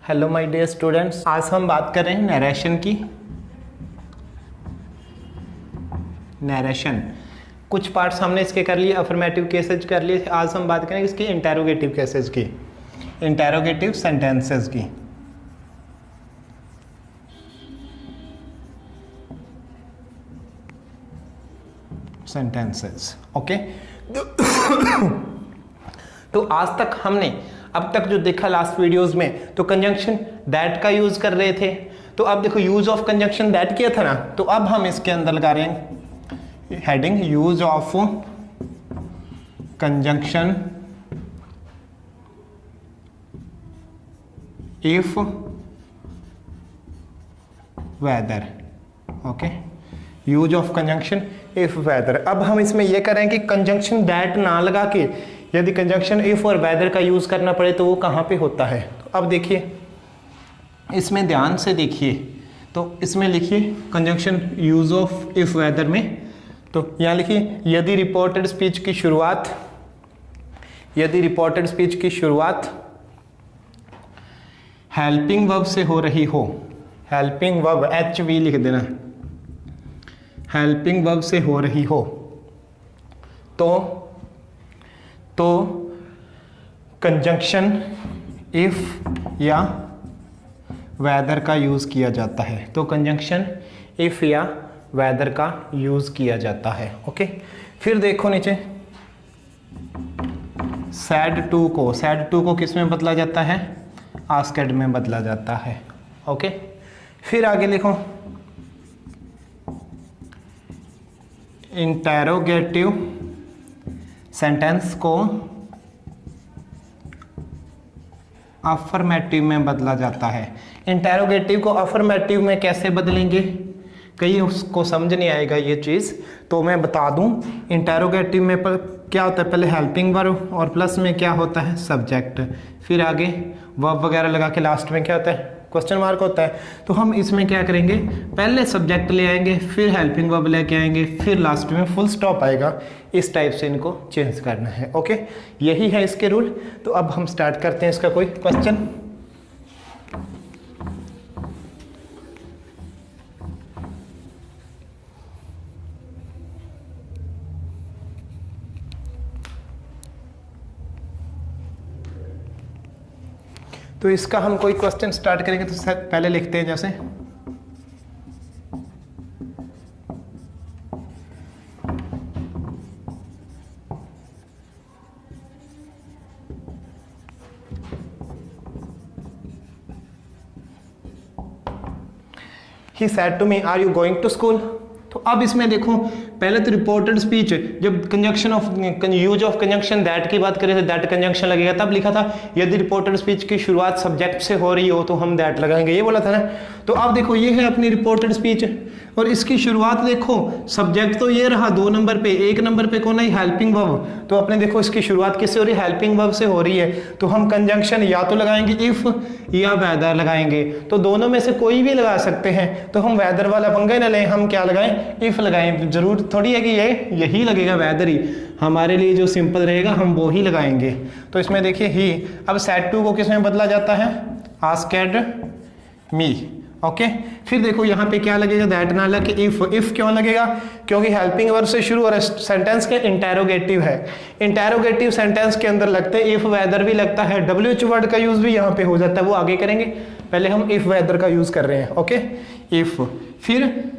Hello my dear students, आज हम बात कर रहे हैं नरेशन की। नरेशन कुछ पार्ट्स हमने इसके कर लिए, अफर्मेटिव केसेज कर लिए। आज हम बात करेंगे इसकी इंटेरोगेटिव केसेज की, इंटेरोगेटिव सेंटेंसेस की। Sentences okay. तो आज तक हमने अब तक जो देखा लास्ट वीडियोस में, तो कंजंक्शन दैट का यूज कर रहे थे। तो अब देखो यूज ऑफ कंजंक्शन दैट किया था ना, तो अब हम इसके अंदर लगा रहे हैं heading use of conjunction if whether. Okay, use of conjunction if whether. अब हम इसमें यह करें कि कंजंक्शन दैट ना लगा के यदि कंजंक्शन इफ और वेदर का यूज करना पड़े तो वो कहाँ पे होता है। तो अब देखिए, इसमें ध्यान से देखिए, तो इसमें लिखिए conjunction use of if whether में, तो यहाँ लिखिए यदि रिपोर्टेड स्पीच की शुरुआत, यदि रिपोर्टेड स्पीच की शुरुआत हेल्पिंग वर्ब से हो रही हो, हेल्पिंग वर्ब HV लिख देना, हेल्पिंग वर्ब से हो रही हो, तो कंजंक्शन इफ या वेदर का यूज किया जाता है। तो कंजंक्शन इफ या वेदर का यूज किया जाता है। ओके, फिर देखो नीचे सैड टू को, सैड टू को किस में बदला जाता है, आस्क्ड में बदला जाता है। ओके, फिर आगे लिखो इंटेरोगेटिव सेंटेंस को अफर्मेटिव में बदला जाता है। इंटेरोगेटिव को अफर्मेटिव में कैसे बदलेंगे, कहीं उसको समझ नहीं आएगा ये चीज़, तो मैं बता दूं। इंटेरोगेटिव में क्या होता है, पहले हेल्पिंग वर्ब और प्लस में क्या होता है, सब्जेक्ट, फिर आगे वर्ब वगैरह लगा के लास्ट में क्या होता है, क्वेश्चन मार्क होता है। तो हम इसमें क्या करेंगे, पहले सब्जेक्ट ले आएंगे, फिर हेल्पिंग वर्ब लेके आएंगे, फिर लास्ट में फुल स्टॉप आएगा। इस टाइप से इनको चेंज करना है। ओके, यही है इसके रूल। तो अब हम स्टार्ट करते हैं इसका कोई क्वेश्चन। तो इसका हम कोई क्वेश्चन स्टार्ट करेंगे, तो पहले लिखते हैं जैसे He said to me, are you going to school? तो अब इसमें देखो, पहले तो रिपोर्टेड स्पीच, जब conjunction of use of conjunction that की बात करें तो दैट कंजंक्शन लगेगा, तब लिखा था यदि रिपोर्टेड स्पीच की शुरुआत सब्जेक्ट से हो रही हो तो हम दैट लगाएंगे, ये बोला था ना। तो अब देखो ये है अपनी रिपोर्टेड स्पीच और इसकी शुरुआत देखो, सब्जेक्ट तो ये रहा 2 नंबर पे, 1 नंबर पे कौन है, हेल्पिंग वर्ब। तो अपने देखो इसकी शुरुआत किससे हो रही है, हेल्पिंग वर्ब से हो रही है। तो हम कंजंक्शन या तो लगाएंगे इफ या वेदर लगाएंगे, तो दोनों में से कोई भी लगा सकते हैं। तो हम वेदर वाला पंगा न लें, हम क्या लगाएं, इफ लगाएं। जरूर थोड़ी है कि यही लगेगा वेदर ही, हमारे लिए जो सिंपल रहेगा हम वो ही लगाएंगे। तो इसमें देखिए ही, अब सैड टू को किस में बदला जाता है, आस्क्ड मी। ओके, फिर देखो यहाँ पे क्या लगेगा, दैट ना लगे इफ क्यों लगेगा, क्योंकि हेल्पिंग वर्ब से शुरू और सेंटेंस के इंटेरोगेटिव है। इंटेरोगेटिव सेंटेंस के अंदर लगते हैं इफ वेदर भी लगता है, WH वर्ड का यूज भी यहाँ पे हो जाता है, वो आगे करेंगे। पहले हम इफ वेदर का यूज कर रहे हैं। ओके, इफ, फिर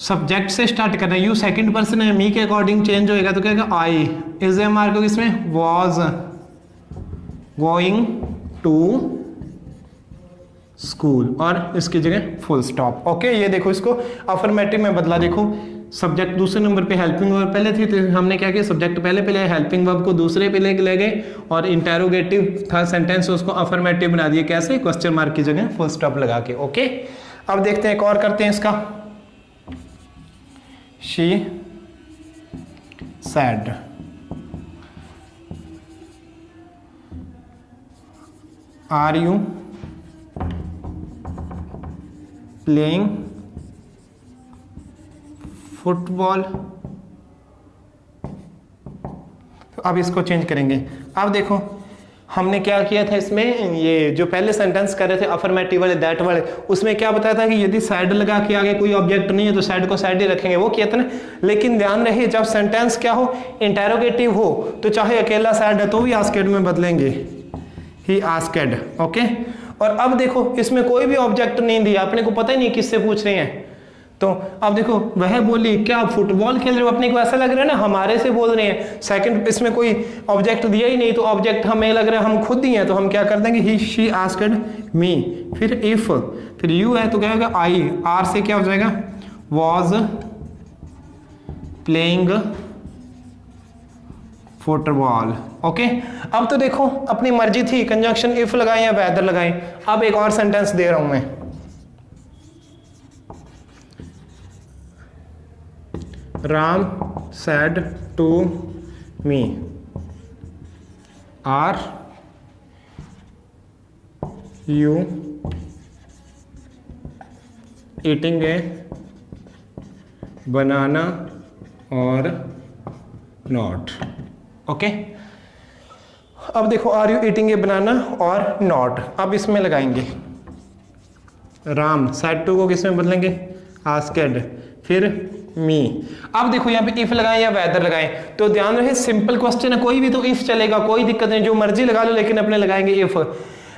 सब्जेक्ट से स्टार्ट करना है, यू सेकंड पर्सन है, मी के अकॉर्डिंग चेंज होएगा, तो क्या आई इज ए मार्क इसमें वाज गोइंग टू स्कूल और इसकी जगह फुल स्टॉप। ओके, ये देखो इसको अफर्मेटिव में बदला। देखो सब्जेक्ट दूसरे नंबर पे, हेल्पिंग वर्ब पहले थी, तो हमने क्या किया, सब्जेक्ट पहले हेल्पिंग वर्ब को दूसरे पे ले गए और इंटेरोगेटिव था सेंटेंस, उसको अफर्मेटिव बना दिए। कैसे, क्वेश्चन मार्क की जगह फुल स्टॉप लगा के। ओके, अब देखते हैं एक और करते हैं इसका, she said, are you playing football. तो अब इसको चेंज करेंगे। अब देखो हमने क्या किया था इसमें, ये जो पहले सेंटेंस कर रहे थे अफर्मेटिव वाले, दैट वाले, उसमें क्या बताया था कि यदि साइड लगा के आगे कोई ऑब्जेक्ट नहीं है तो साइड को साइड ही रखेंगे, वो किया था ना। लेकिन ध्यान रहे जब सेंटेंस क्या हो, इंटेरोगेटिव हो, तो चाहे अकेला साइड है तो भी आस्केड में बदलेंगे, ही आस्केड। ओके, और अब देखो इसमें कोई भी ऑब्जेक्ट नहीं दिया, अपने को पता ही नहीं किससे पूछ रहे हैं। तो अब देखो वह बोली क्या आप फुटबॉल खेल रहे हो, अपने को ऐसा लग रहा है ना हमारे से बोल रहे हैं। सेकंड, इसमें कोई ऑब्जेक्ट दिया ही नहीं, तो ऑब्जेक्ट हमें लग रहा है हम खुद ही हैं, तो हम क्या कर देंगे, ही शी आस्क्ड मी। फिर इफ, फिर यू है तो क्या होगा, आई, आर से क्या हो जाएगा, वॉज प्लेइंग फुटबॉल। ओके, अब तो देखो अपनी मर्जी थी कंजंक्शन इफ लगाएं या वेदर लगाएं। अब एक और सेंटेंस दे रहा हूं मैं, Ram said to me, are you eating a banana or not? Okay, अब देखो आर यू ईटिंग ए बनाना और नॉट, अब इसमें लगाएंगे राम, सेड टू को किसमें बदलेंगे, आस्केड, फिर मी। अब देखो यहाँ पे इफ लगाएं या वेदर लगाएं, तो ध्यान रहे सिंपल क्वेश्चन है, कोई भी तो इफ चलेगा, कोई दिक्कत नहीं, जो मर्जी लगा लो, लेकिन अपने लगाएंगे इफ।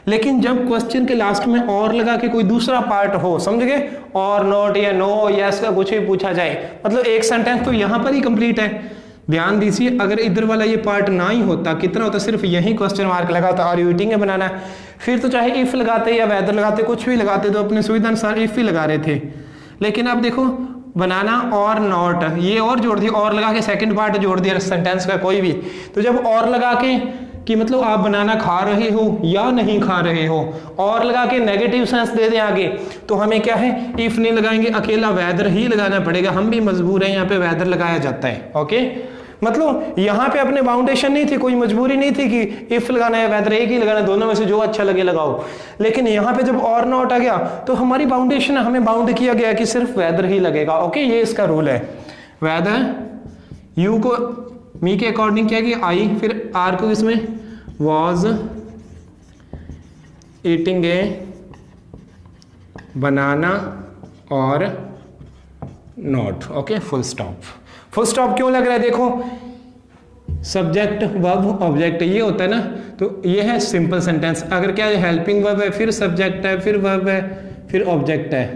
लेकिन जब क्वेश्चन के लास्ट में और लगा के कोई दूसरा पार्ट हो, समझ गए, और नॉट या नो यस का कुछ भी पूछा जाए, मतलब एक सेंटेंस तो यहाँ पर ही कंप्लीट है। ध्यान दीजिए, अगर इधर वाला ये पार्ट ना ही होता, कितना होता, सिर्फ यही क्वेश्चन मार्क लगा था, आर यू ईटिंग है बनाना, फिर तो चाहे इफ लगाते या वेदर लगाते, कुछ भी लगाते, तो अपने सुविधा अनुसार इफ ही लगा रहे थे। लेकिन अब देखो बनाना और नॉट, ये और जोड़ दिया, और लगा के सेकंड पार्ट जोड़ दिया सेंटेंस का कोई भी, तो जब और लगा के कि मतलब आप बनाना खा रहे हो या नहीं खा रहे हो, और लगा के नेगेटिव सेंस दे दें आगे, तो हमें क्या है, इफ नहीं लगाएंगे, अकेला वेदर ही लगाना पड़ेगा, हम भी मजबूर हैं, यहाँ पे वेदर लगाया जाता है। ओके, मतलब यहाँ पे अपने बाउंडेशन नहीं थी, कोई मजबूरी नहीं थी कि इफ लगाना है वेदर, एक ही लगाना, दोनों में से जो अच्छा लगे लगाओ। लेकिन यहाँ पे जब और नॉट आ गया तो हमारी बाउंडेशन है, हमें बाउंड किया गया कि सिर्फ वेदर ही लगेगा। ओके, ये इसका रूल है। वेदर, यू को मी के अकॉर्डिंग क्या किया, आई, फिर आर को इसमें वॉज ईटिंग ए बनाना और not. Okay, full stop. Full stop क्यों लग रहा है, देखो सब्जेक्ट वर्ब ऑब्जेक्ट ये होता है ना, तो ये है सिंपल सेंटेंस। अगर क्या है, हेल्पिंग वर्ब है, फिर सब्जेक्ट है, फिर वर्ब है, फिर ऑब्जेक्ट है,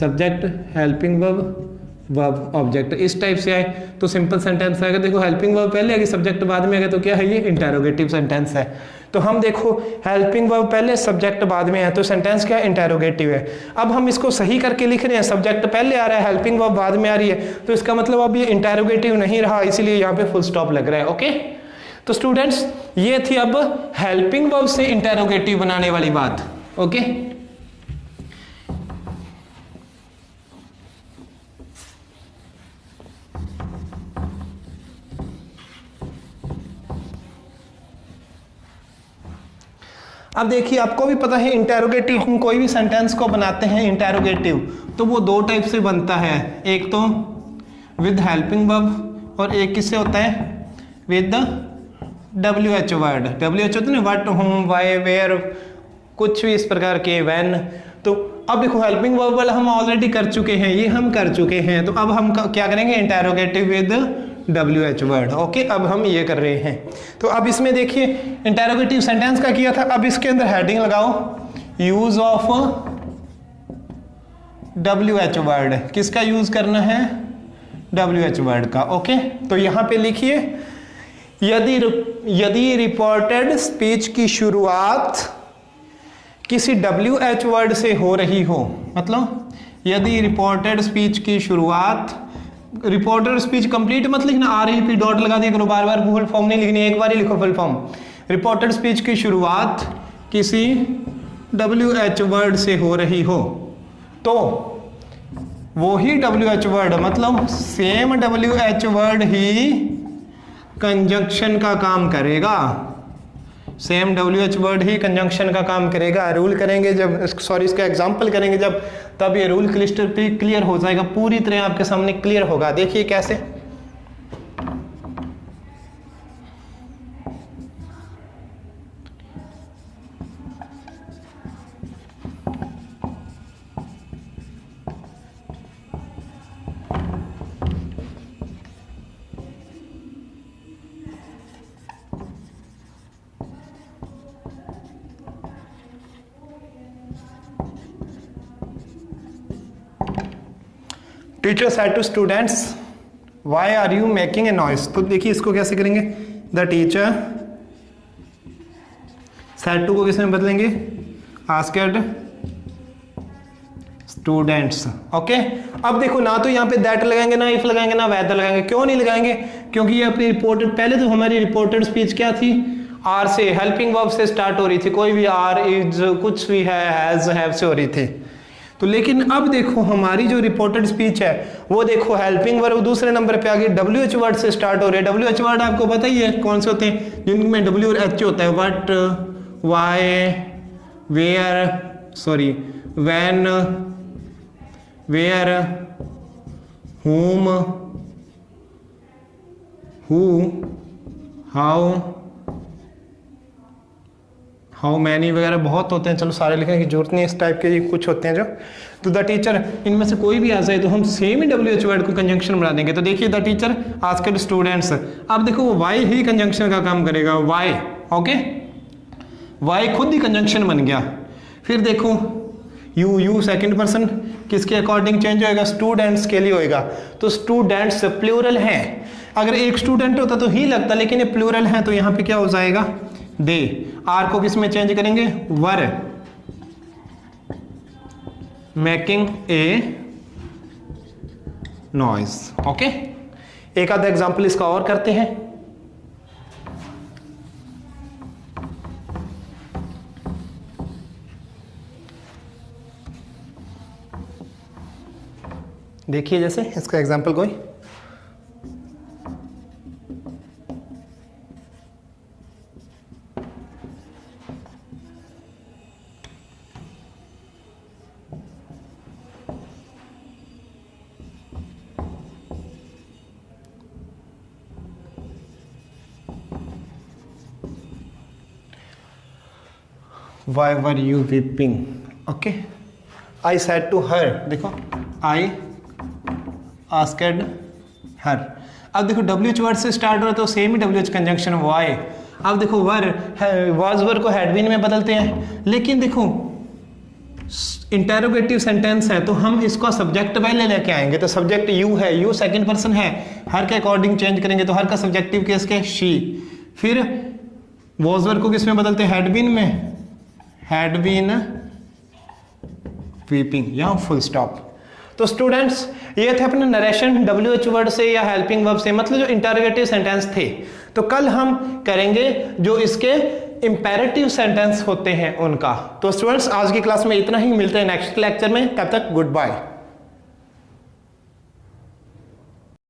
subject helping verb verb object, इस टाइप से आए तो सिंपल सेंटेंस आएगा। देखो हेल्पिंग वर्ब पहले आगे, सब्जेक्ट बाद में आएगा, तो क्या है, ये इंटेरोगेटिव सेंटेंस है। तो हम देखो हेल्पिंग वर्ब पहले, सब्जेक्ट बाद में है, तो सेंटेंस क्या है, इंटेरोगेटिव है। अब हम इसको सही करके लिख रहे हैं, सब्जेक्ट पहले आ रहा है, हेल्पिंग वर्ब बाद में आ रही है, तो इसका मतलब अब ये इंटेरोगेटिव नहीं रहा, इसीलिए यहाँ पे फुल स्टॉप लग रहा है। ओके, तो स्टूडेंट्स ये थी अब हेल्पिंग वर्ब से इंटेरोगेटिव बनाने वाली बात। ओके, अब देखिए आपको भी पता है इंटेरोगेटिव, हम कोई भी सेंटेंस को बनाते हैं इंटेरोगेटिव तो वो दो टाइप से बनता है, एक तो विद हेल्पिंग वर्ब और एक किससे होता है, विद WH वर्ड। WH होता है ना, व्हाट, होम, व्हाई, वेयर, कुछ भी इस प्रकार के, व्हेन। तो अब देखो हेल्पिंग वर्ब वाला हम ऑलरेडी कर चुके हैं, ये हम कर चुके हैं, तो अब हम क्या करेंगे, interrogative with WH word. Okay, अब हम ये कर रहे हैं। तो अब इसमें देखिए इंटेरोगेटिव सेंटेंस का किया था, अब इसके अंदर हेडिंग लगाओ, यूज ऑफ WH वर्ड। किसका यूज करना है, WH वर्ड का। ओके, तो यहां पे लिखिए, यदि रिपोर्टेड स्पीच की शुरुआत किसी WH वर्ड से हो रही हो, मतलब यदि रिपोर्टेड स्पीच की शुरुआत, रिपोर्टेड स्पीच कंप्लीट मत लिखना, REP डॉट लगा दिया करो, बार बार फुल फॉर्म नहीं लिखनी, एक बार ही लिखो फुल फॉर्म। रिपोर्टेड स्पीच की शुरुआत किसी WH वर्ड से हो रही हो, तो वो ही WH वर्ड, मतलब सेम WH वर्ड ही कंजंक्शन का काम करेगा, सेम WH वर्ड ही कंजंक्शन का काम करेगा। रूल करेंगे जब, सॉरी इसका एग्जांपल करेंगे जब, तब ये रूल क्लियर हो जाएगा, पूरी तरह आपके सामने क्लियर होगा। देखिए कैसे, teacher said to students why are you making a noise. तो देखिए इसको कैसे करेंगे, द टीचर सेड टू को किस में बदलेंगे, आस्क्ड स्टूडेंट्स। ओके, अब देखो ना तो यहाँ पे दैट लगाएंगे, ना इफ लगाएंगे, ना वेदर लगाएंगे। क्यों नहीं लगाएंगे, क्योंकि ये अपनी रिपोर्टेड, पहले तो हमारी रिपोर्टेड स्पीच क्या थी, आर से, हेल्पिंग वर्ब से स्टार्ट हो रही थी, कोई भी आर, इज, कुछ भी है, हैज, हैव से हो रही थी। तो लेकिन अब देखो हमारी जो रिपोर्टेड स्पीच है वो देखो हेल्पिंग वर्ब दूसरे नंबर पे आ गई, WH वर्ड से स्टार्ट हो रहे हैं। WH वर्ड आपको पता ही है कौन से होते हैं, जिनमें W और H होता है, what, why, where, sorry, when, where, whom, who, how, how many वगैरह बहुत होते हैं, चलो सारे लिखने की जरूरत नहीं, इस टाइप के कुछ होते हैं जो। तो द टीचर, इनमें से कोई भी आ जाए तो हम सेम ही WH वर्ड को कंजंक्शन बना देंगे। तो देखिए द टीचर आस्क्ड स्टूडेंट्स, अब देखो वो वाई ही कंजंक्शन का काम करेगा, वाई। ओके, वाई खुद ही कंजंक्शन बन गया। फिर देखो यू सेकंड पर्सन किसके अकॉर्डिंग चेंज होएगा, स्टूडेंट्स के लिए होएगा। तो स्टूडेंट्स प्लूरल है, अगर एक स्टूडेंट होता तो ही लगता, लेकिन ये प्लूरल है तो यहाँ पे क्या हो जाएगा, दे। आर को किस में चेंज करेंगे, were making a noise. Okay, एक आधा एग्जांपल इसका और करते हैं। देखिए जैसे इसका एग्जांपल कोई, Why were you weeping? Okay, I said to her, देखो I asked her। अब देखो WH वर्ड से स्टार्ट हो रहा है तो same he WH conjunction why। अब देखो वर, was वर को had been में बदलते हैं, लेकिन देखो इंटेरोगेटिव सेंटेंस है तो हम इसको सब्जेक्ट पहले लेके आएंगे। तो सब्जेक्ट यू है, यू सेकंड पर्सन है, हर के अकॉर्डिंग चेंज करेंगे। तो हर का सब्जेक्टिव केस के शी। फिर was वर्ड को किस में बदलते हैं, had been में, had been weeping, यहाँ फुल स्टॉप। तो स्टूडेंट्स ये थे अपने नरेशन WH वर्ड से या हेल्पिंग वर्ब से, मतलब जो इंटरोगेटिव सेंटेंस थे। तो कल हम करेंगे जो इसके इंपेरेटिव सेंटेंस होते हैं उनका। तो स्टूडेंट्स आज की क्लास में इतना ही, मिलते हैं नेक्स्ट लेक्चर में, तब तक गुड बाय।